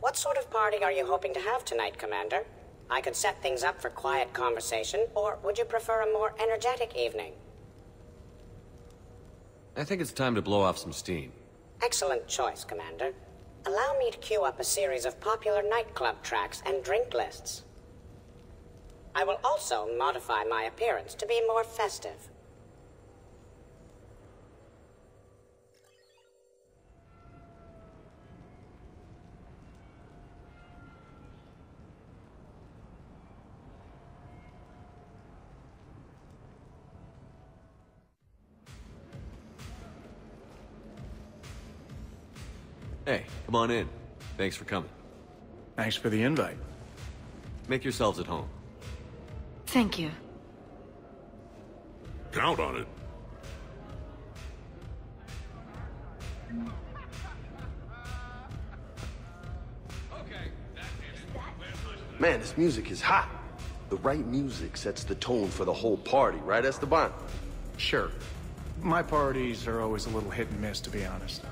What sort of party are you hoping to have tonight, Commander? I could set things up for quiet conversation, or would you prefer a more energetic evening? I think it's time to blow off some steam. Excellent choice, Commander. Allow me to queue up a series of popular nightclub tracks and drink lists. I will also modify my appearance to be more festive. Hey, come on in. Thanks for coming. Thanks for the invite. Make yourselves at home. Thank you. Count on it. Man, this music is hot. The right music sets the tone for the whole party, right, Esteban? Sure. My parties are always a little hit and miss, to be honest.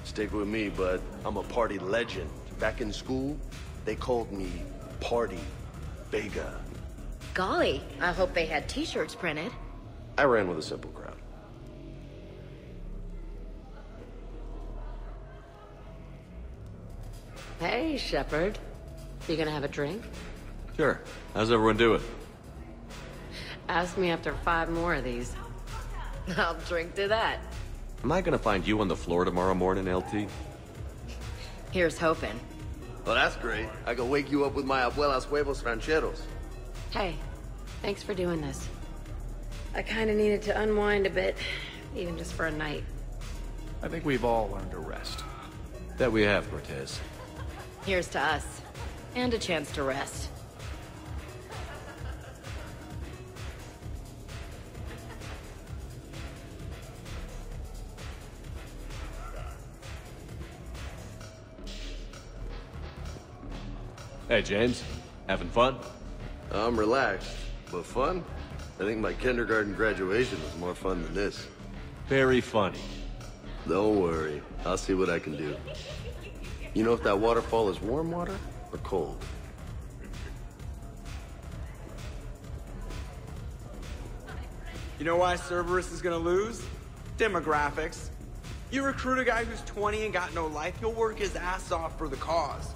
Stick with me, bud. I'm a party legend. Back in school, they called me Party Vega. Golly, I hope they had t-shirts printed. I ran with a simple crowd. Hey, Shepard. You gonna have a drink? Sure. How's everyone doing? Ask me after 5 more of these. I'll drink to that. Am I gonna find you on the floor tomorrow morning, LT? Here's hoping. Well, that's great. I can wake you up with my abuela's huevos rancheros. Hey, thanks for doing this. I kinda needed to unwind a bit, even just for a night. I think we've all learned to rest. That we have, Cortez. Here's to us. And a chance to rest. Hey, James. Having fun? I'm relaxed, but fun? I think my kindergarten graduation was more fun than this. Very funny. Don't worry. I'll see what I can do. You know if that waterfall is warm water or cold? You know why Cerberus is gonna lose? Demographics. You recruit a guy who's 20 and got no life, he'll work his ass off for the cause.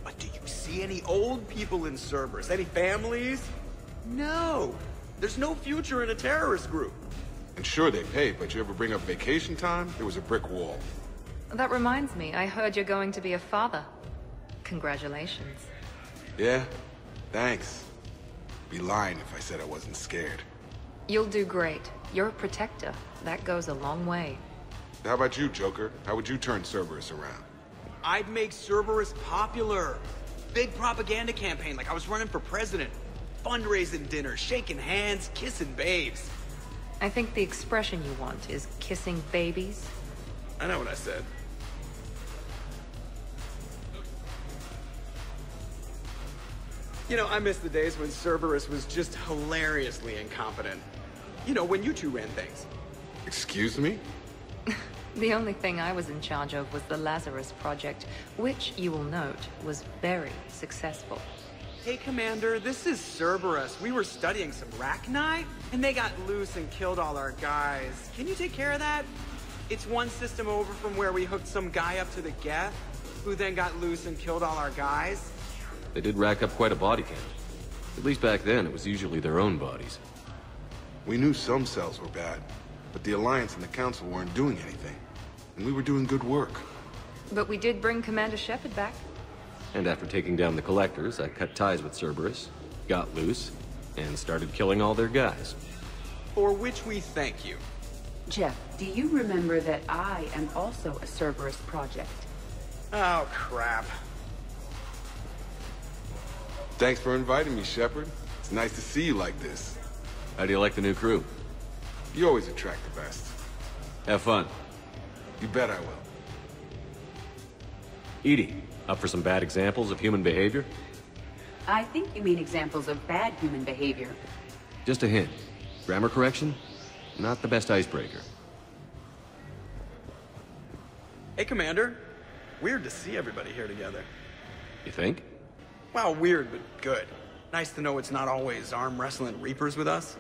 But do you see any old people in Cerberus? Any families? No. There's no future in a terrorist group. And sure, they pay, but you ever bring up vacation time, there was a brick wall. That reminds me, I heard you're going to be a father. Congratulations. Yeah? Thanks. Be lying if I said I wasn't scared. You'll do great. You're a protector. That goes a long way. How about you, Joker? How would you turn Cerberus around? I'd make Cerberus popular. Big propaganda campaign like I was running for president. Fundraising dinners, shaking hands, kissing babes. I think the expression you want is kissing babies. I know what I said. You know, I miss the days when Cerberus was just hilariously incompetent. You know, when you two ran things. Excuse me? The only thing I was in charge of was the Lazarus Project, which, you will note, was very successful. Hey, Commander, this is Cerberus. We were studying some Rachni, and they got loose and killed all our guys. Can you take care of that? It's one system over from where we hooked some guy up to the Geth, who then got loose and killed all our guys. They did rack up quite a body count. At least back then, it was usually their own bodies. We knew some cells were bad, but the Alliance and the Council weren't doing anything. And we were doing good work. But we did bring Commander Shepard back. And after taking down the Collectors, I cut ties with Cerberus, got loose, and started killing all their guys. For which we thank you. Jeff, do you remember that I am also a Cerberus project? Oh, crap. Thanks for inviting me, Shepard. It's nice to see you like this. How do you like the new crew? You always attract the best. Have fun. You bet I will. Edie, up for some bad examples of human behavior? I think you mean examples of bad human behavior. Just a hint. Grammar correction? Not the best icebreaker. Hey, Commander. Weird to see everybody here together. You think? Well, weird, but good. Nice to know it's not always arm wrestling Reapers with us.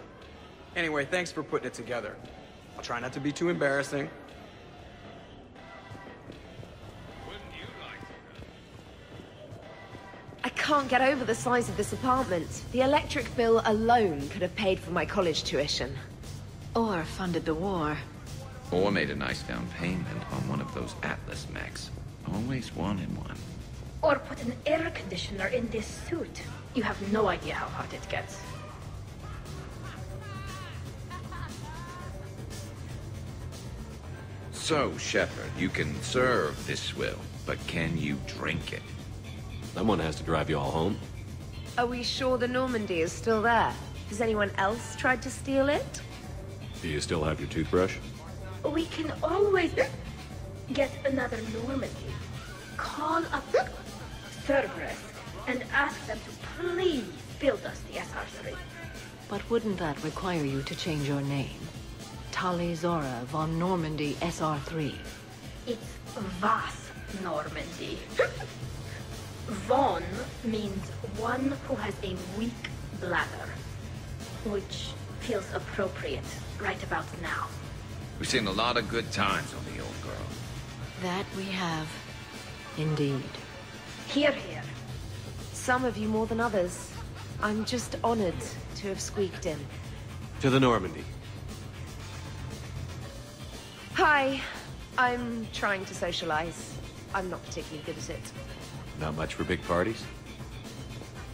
Anyway, thanks for putting it together. I'll try not to be too embarrassing. I can't get over the size of this apartment. The electric bill alone could have paid for my college tuition. Or funded the war. Or made a nice down payment on one of those Atlas mechs. Always wanted one. Or put an air conditioner in this suit. You have no idea how hot it gets. So, Shepard, you can serve this swill, but can you drink it? Someone has to drive you all home. Are we sure the Normandy is still there? Has anyone else tried to steal it? Do you still have your toothbrush? We can always get another Normandy. Call up Cerberus and ask them to please build us the SR-3. But wouldn't that require you to change your name? Tali Zora von Normandy SR-3. It's Vas Normandy. Von means one who has a weak bladder, which feels appropriate right about now. We've seen a lot of good times on the old girl. That we have. Indeed. Hear, hear. Some of you more than others. I'm just honored to have squeaked in. To the Normandy. Hi. I'm trying to socialize. I'm not particularly good at it. Not much for big parties?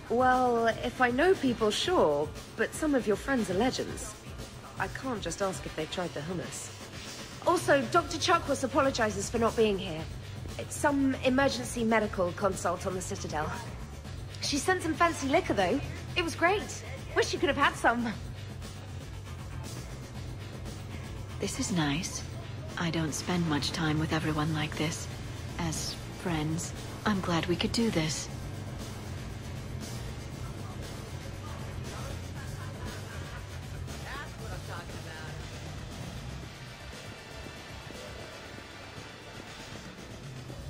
Well, if I know people, sure, but some of your friends are legends. I can't just ask if they've tried the hummus. Also, Dr. Chuckwas apologizes for not being here. It's some emergency medical consult on the Citadel. She sent some fancy liquor, though. It was great. Wish you could have had some. This is nice. I don't spend much time with everyone like this. As friends, I'm glad we could do this.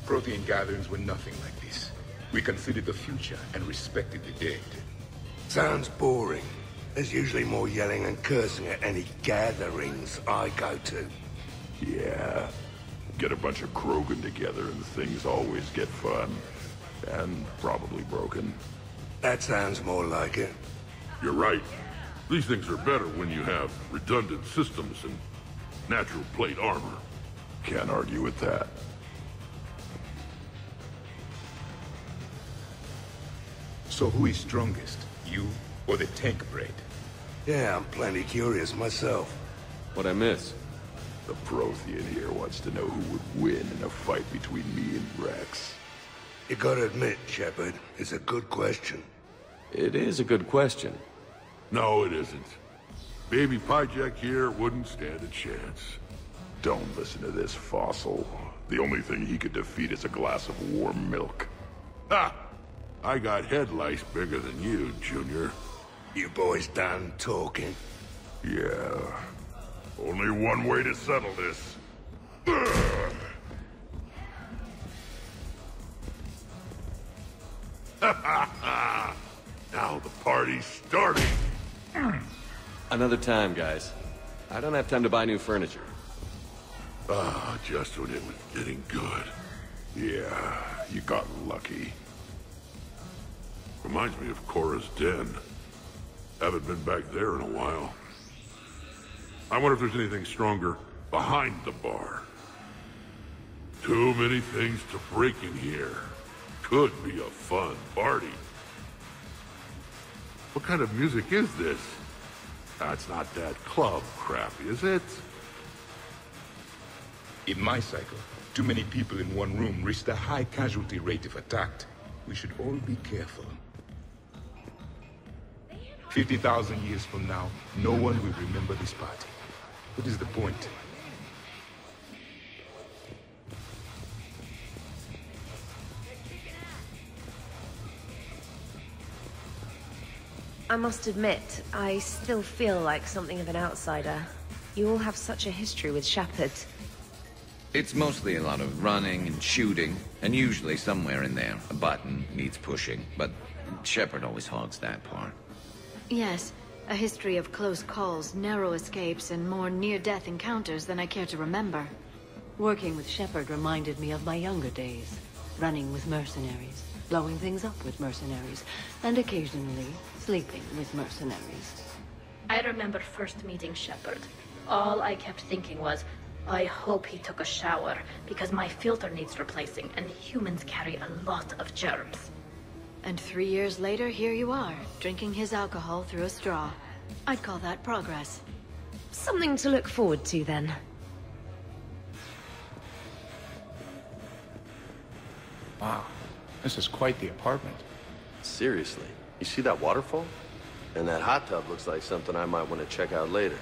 Protean gatherings were nothing like this. We considered the future and respected the dead. Sounds boring. There's usually more yelling and cursing at any gatherings I go to. Yeah. Get a bunch of Krogan together and things always get fun. And probably broken. That sounds more like it. You're right. These things are better when you have redundant systems and natural plate armor. Can't argue with that. So who is strongest? You or the tank braid? Yeah, I'm plenty curious myself. What'd I miss? The Prothean here wants to know who would win in a fight between me and Rex. You gotta admit, Shepard, it's a good question. It is a good question. No, it isn't. Baby Pyjak here wouldn't stand a chance. Don't listen to this fossil. The only thing he could defeat is a glass of warm milk. Ha! I got head lice bigger than you, Junior. You boys done talking? Yeah. Only one way to settle this. Now the party's starting. Another time, guys. I don't have time to buy new furniture. Ah, just when it was getting good. Yeah, you got lucky. Reminds me of Cora's den. Haven't been back there in a while. I wonder if there's anything stronger behind the bar. Too many things to break in here. Could be a fun party. What kind of music is this? That's not that club crap, is it? In my cycle, too many people in one room risked a high casualty rate if attacked. We should all be careful. 50,000 years from now, no one will remember this party. What is the point? I must admit, I still feel like something of an outsider. You all have such a history with Shepard. It's mostly a lot of running and shooting, and usually somewhere in there, a button needs pushing, but Shepard always hogs that part. Yes, a history of close calls, narrow escapes, and more near-death encounters than I care to remember. Working with Shepard reminded me of my younger days. Running with mercenaries, blowing things up with mercenaries, and occasionally sleeping with mercenaries. I remember first meeting Shepard. All I kept thinking was, I hope he took a shower, because my filter needs replacing, and humans carry a lot of germs. And 3 years later, here you are, drinking his alcohol through a straw. I'd call that progress. Something to look forward to, then. Wow, this is quite the apartment. Seriously, you see that waterfall? And that hot tub looks like something I might want to check out later.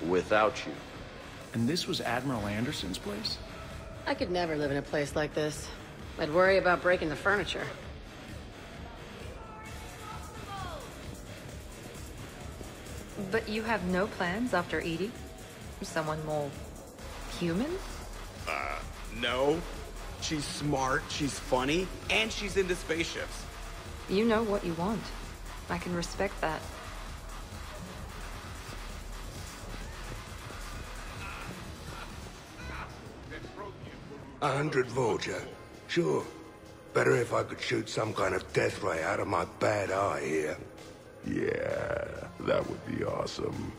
Without you. And this was Admiral Anderson's place? I could never live in a place like this. I'd worry about breaking the furniture. But you have no plans after Edie? Someone more human? No. She's smart, she's funny, and she's into spaceships. You know what you want. I can respect that. A 100 Vulture. Sure. Better if I could shoot some kind of death ray out of my bad eye here. Yeah, that would be awesome.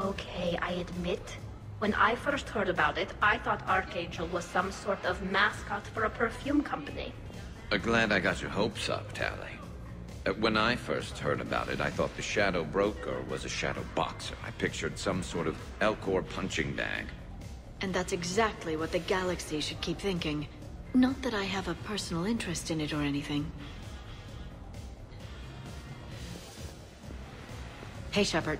Okay, I admit, when I first heard about it, I thought Archangel was some sort of mascot for a perfume company. Glad I got your hopes up, Tally. When I first heard about it, I thought the Shadow Broker was a Shadow Boxer. I pictured some sort of Elcor punching bag. And that's exactly what the galaxy should keep thinking. Not that I have a personal interest in it or anything. Hey, Shepard.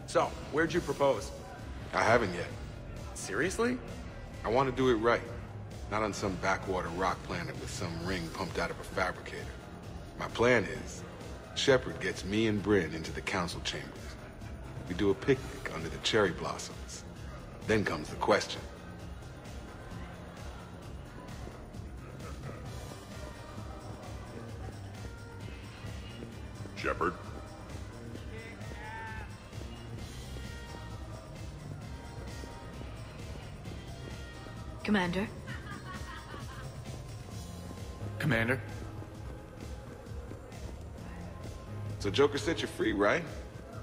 So, where'd you propose? I haven't yet. Seriously? I want to do it right. Not on some backwater rock planet with some ring pumped out of a fabricator. My plan is, Shepard gets me and Bryn into the council chambers. We do a picnic under the cherry blossoms. Then comes the question. Shepard? Commander? Commander? So Joker set you free, right?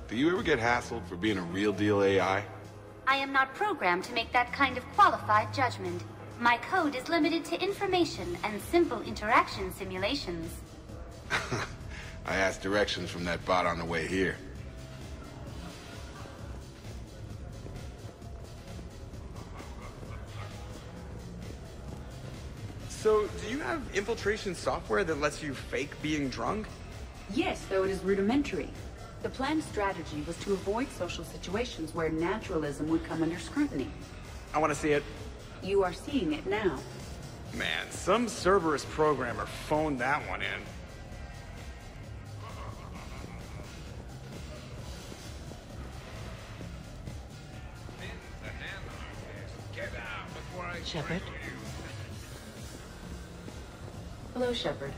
Do you ever get hassled for being a real deal AI? I am not programmed to make that kind of qualified judgment. My code is limited to information and simple interaction simulations. I asked directions from that bot on the way here. So, do you have infiltration software that lets you fake being drunk? Yes, though it is rudimentary. The planned strategy was to avoid social situations where naturalism would come under scrutiny. I want to see it. You are seeing it now. Man, some Cerberus programmer phoned that one in. Shepard? Hello, Shepard.